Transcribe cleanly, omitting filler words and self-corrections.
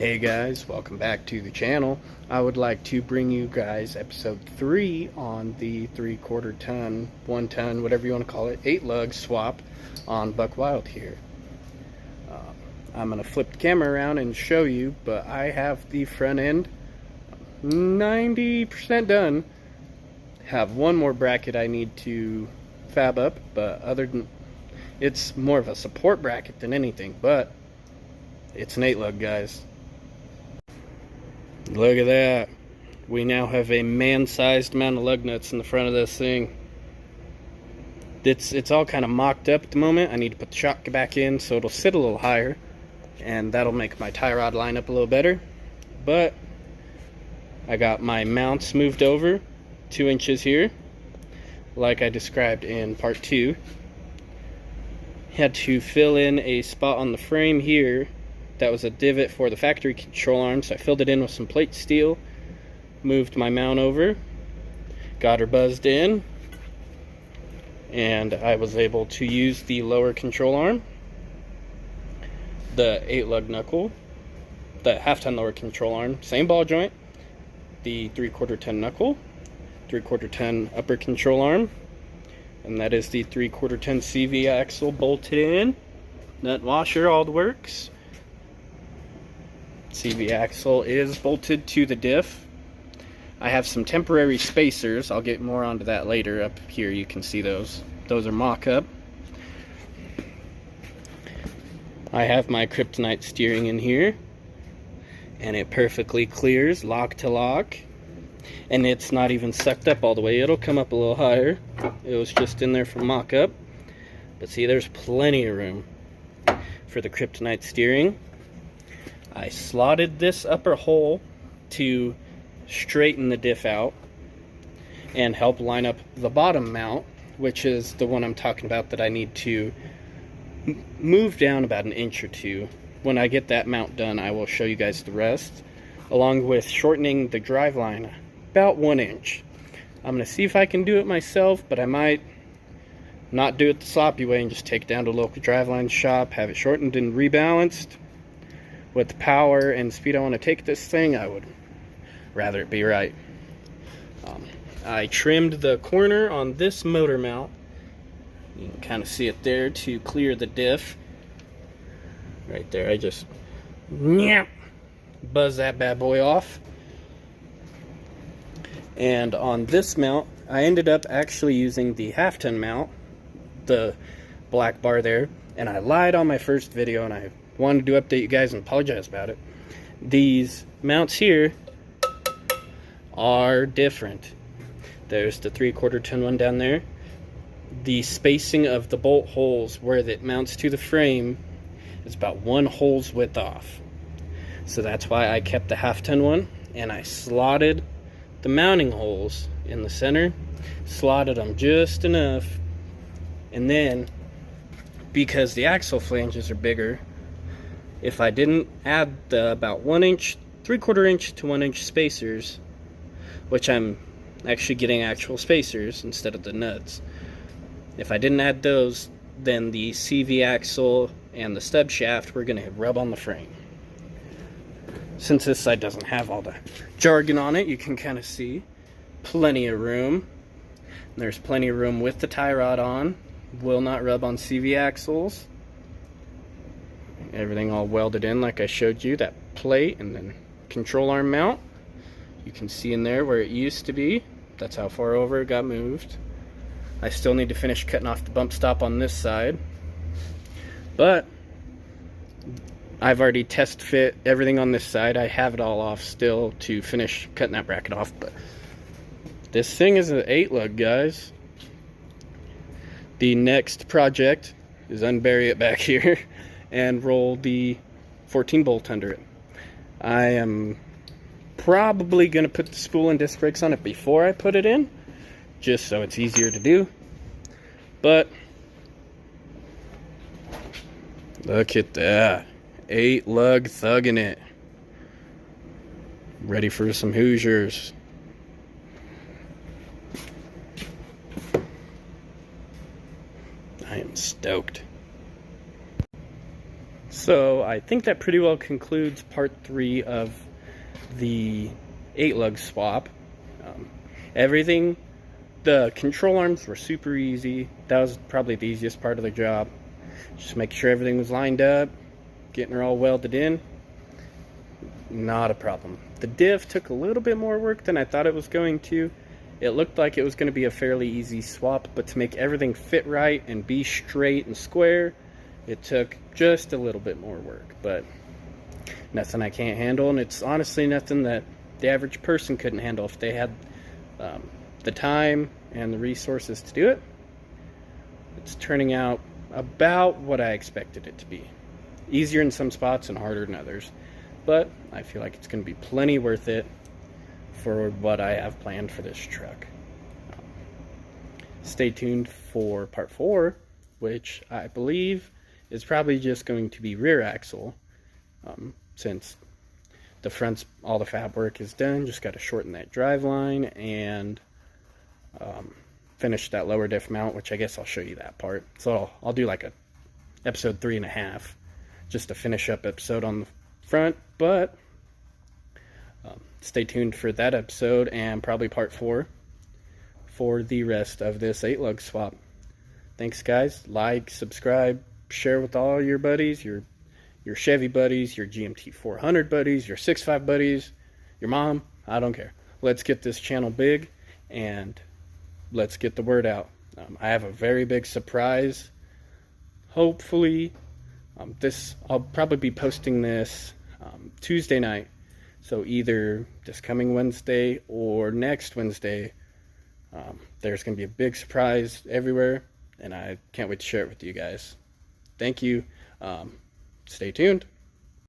Hey guys, welcome back to the channel. I would like to bring you guys episode 3 on the 3/4 ton, 1 ton, whatever you want to call it, 8 lug swap on Buckwild here. I'm going to flip the camera around and show you, but I have the front end 90% done. Have one more bracket I need to fab up, but other than it's more of a support bracket than anything, but it's an 8 lug, guys. Look at that. We now have a man-sized amount of lug nuts in the front of this thing. It's all kind of mocked up at the moment. I need to put the shock back in so it'll sit a little higher, and that'll make my tie rod line up a little better. But I got my mounts moved over 2 inches here, like I described in part 2. Had to fill in a spot on the frame here that was a divot for the factory control arm, so I filled it in with some plate steel, moved my mount over, got her buzzed in, and I was able to use the lower control arm, the 8 lug knuckle, the half-ton lower control arm, same ball joint, the 3/4 ton knuckle, 3/4 ton upper control arm, and that is the 3/4 ton CV axle bolted in, nut washer, all the works. CV axle is bolted to the diff. I have some temporary spacers. I'll get more onto that later. Up here you can see those. Those are mock-up. I have my kryptonite steering in here, and it perfectly clears lock to lock, and it's not even sucked up all the way. It'll come up a little higher. It was just in there for mock-up, but see, there's plenty of room for the kryptonite steering. I slotted this upper hole to straighten the diff out and help line up the bottom mount, which is the one I'm talking about that I need to move down about an inch or two. When I get that mount done, I will show you guys the rest, along with shortening the drive line about 1 inch. I'm going to see if I can do it myself, but I might not do it the sloppy way and just take it down to a local driveline shop, have it shortened and rebalanced. With the power and speed I want to take this thing, I would rather it be right. I trimmed the corner on this motor mount. You can kind of see it there to clear the diff. Right there, I just buzz that bad boy off. And on this mount, I ended up actually using the half-ton mount, the black bar there, and I lied on my first video, and I wanted to update you guys and apologize about it. These mounts here are different. There's the 3/4 ton one down there. The spacing of the bolt holes where it mounts to the frame is about 1 hole's width off. So that's why I kept the half-ton one, and I slotted the mounting holes in the center, slotted them just enough, and then because the axle flanges are bigger, if I didn't add the about 1 inch, 3/4 inch to 1 inch spacers, which I'm actually getting actual spacers instead of the nuts, if I didn't add those, then the CV axle and the stub shaft were going to rub on the frame. Since this side doesn't have all the jargon on it, you can kind of see plenty of room. There's plenty of room with the tie rod on. Will not rub on CV axles. Everything all welded in like I showed you, that plate and then control arm mount. You can see in there where it used to be. That's how far over it got moved. I still need to finish cutting off the bump stop on this side, but I've already test fit everything on this side. I have it all off still to finish cutting that bracket off, but this thing is an 8 lug, guys. The next project is unbury it back here and roll the 14 bolt under it. I am probably going to put the spool and disc brakes on it before I put it in, just so it's easier to do. But look at that, 8 lug thugging it. Ready for some Hoosiers. I am stoked. So I think that pretty well concludes part 3 of the 8-lug swap. Everything, the control arms were super easy. That was probably the easiest part of the job. Just make sure everything was lined up, getting her all welded in. Not a problem. The diff took a little bit more work than I thought it was going to. It looked like it was going to be a fairly easy swap, but to make everything fit right and be straight and square, it took just a little bit more work. But nothing I can't handle, and it's honestly nothing that the average person couldn't handle if they had the time and the resources to do it. It's turning out about what I expected it to be. Easier in some spots and harder in others, but I feel like it's going to be plenty worth it for what I have planned for this truck. Stay tuned for part 4, which I believe is probably just going to be rear axle, since the front's, all the fab work is done. Just got to shorten that drive line and finish that lower diff mount, which I guess I'll show you that part. So I'll do like a episode 3.5, just to finish up episode on the front. But stay tuned for that episode and probably part 4 for the rest of this 8-lug swap. Thanks, guys. Like, subscribe, share with all your buddies, your Chevy buddies, your GMT 400 buddies, your 6.5 buddies, your mom. I don't care. Let's get this channel big and let's get the word out. I have a very big surprise. Hopefully, I'll probably be posting this Tuesday night. So either this coming Wednesday or next Wednesday, there's going to be a big surprise everywhere, and I can't wait to share it with you guys. Thank you. Stay tuned.